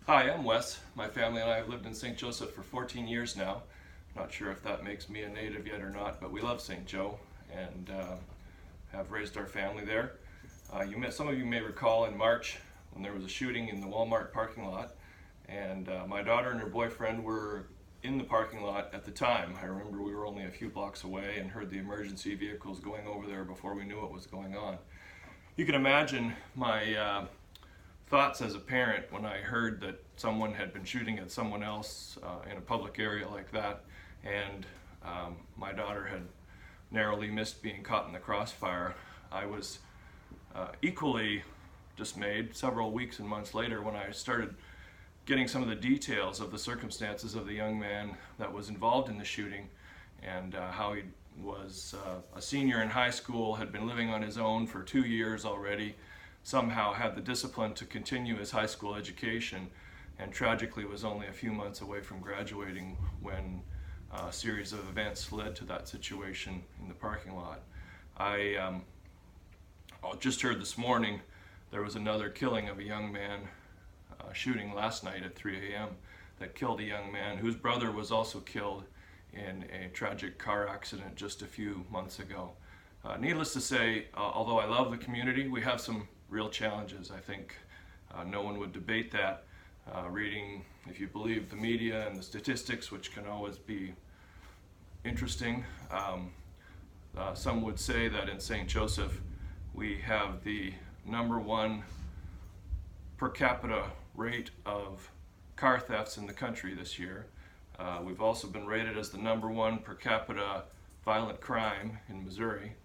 Hi, I'm Wes. My family and I have lived in St. Joseph for 14 years now. Not sure if that makes me a native yet or not, but we love St. Joe and have raised our family there. Some of you may recall in March when there was a shooting in the Walmart parking lot, and my daughter and her boyfriend were in the parking lot at the time. I remember we were only a few blocks away and heard the emergency vehicles going over there before we knew what was going on. You can imagine my thoughts as a parent when I heard that someone had been shooting at someone else in a public area like that, and my daughter had narrowly missed being caught in the crossfire. I was equally dismayed several weeks and months later when I started getting some of the details of the circumstances of the young man that was involved in the shooting, and how he was a senior in high school, had been living on his own for 2 years already, somehow had the discipline to continue his high school education, and tragically was only a few months away from graduating when a series of events led to that situation in the parking lot. I just heard this morning there was another killing of a young man, shooting last night at 3 a.m. that killed a young man whose brother was also killed in a tragic car accident just a few months ago. Needless to say, although I love the community, we have some real challenges. I think no one would debate that. Reading, if you believe the media and the statistics, which can always be interesting, some would say that in St. Joseph we have the #1 per capita rate of car thefts in the country this year. We've also been rated as the #1 per capita violent crime in Missouri.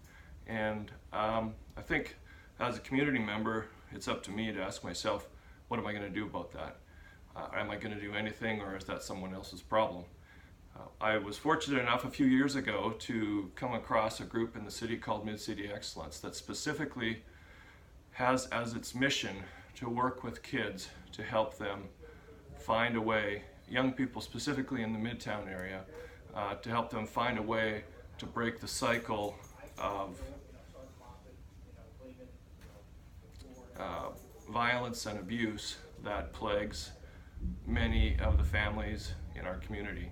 And I think as a community member, it's up to me to ask myself, what am I going to do about that? Am I going to do anything, or is that someone else's problem? I was fortunate enough a few years ago to come across a group in the city called MidCity Excellence that specifically has as its mission to work with kids to help them find a way, young people specifically in the Midtown area, to help them find a way to break the cycle of violence and abuse that plagues many of the families in our community.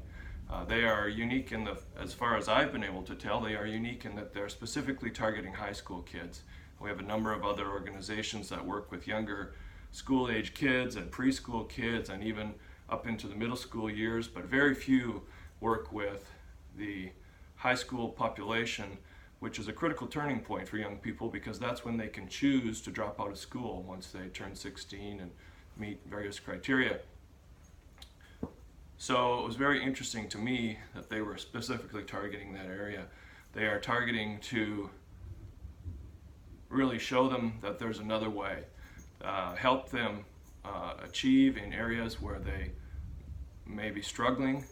They are unique as far as I've been able to tell, they are unique in that they're specifically targeting high school kids. We have a number of other organizations that work with younger school-age kids and preschool kids and even up into the middle school years, but very few work with the high school population, which is a critical turning point for young people because that's when they can choose to drop out of school once they turn 16 and meet various criteria. So it was very interesting to me that they were specifically targeting that area. They are targeting to really show them that there's another way, help them achieve in areas where they may be struggling,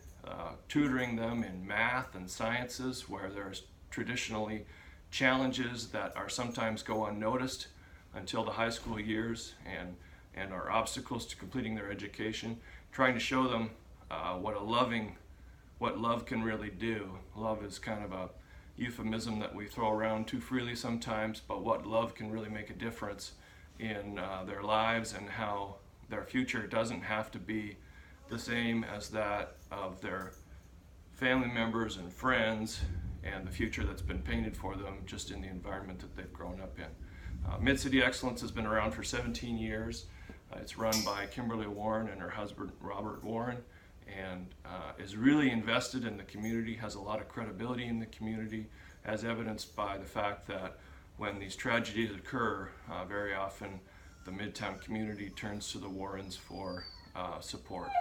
tutoring them in math and sciences where there's traditionally challenges that are sometimes go unnoticed until the high school years and are obstacles to completing their education, trying to show them what love can really do. Love is kind of a euphemism that we throw around too freely sometimes, but what love can really make a difference in their lives and how their future doesn't have to be the same as that of their family members and friends and the future that's been painted for them just in the environment that they've grown up in. MidCity Excellence has been around for 17 years. It's run by Kimberly Warren and her husband Robert Warren, and is really invested in the community, has a lot of credibility in the community, as evidenced by the fact that when these tragedies occur, very often the Midtown community turns to the Warrens for support.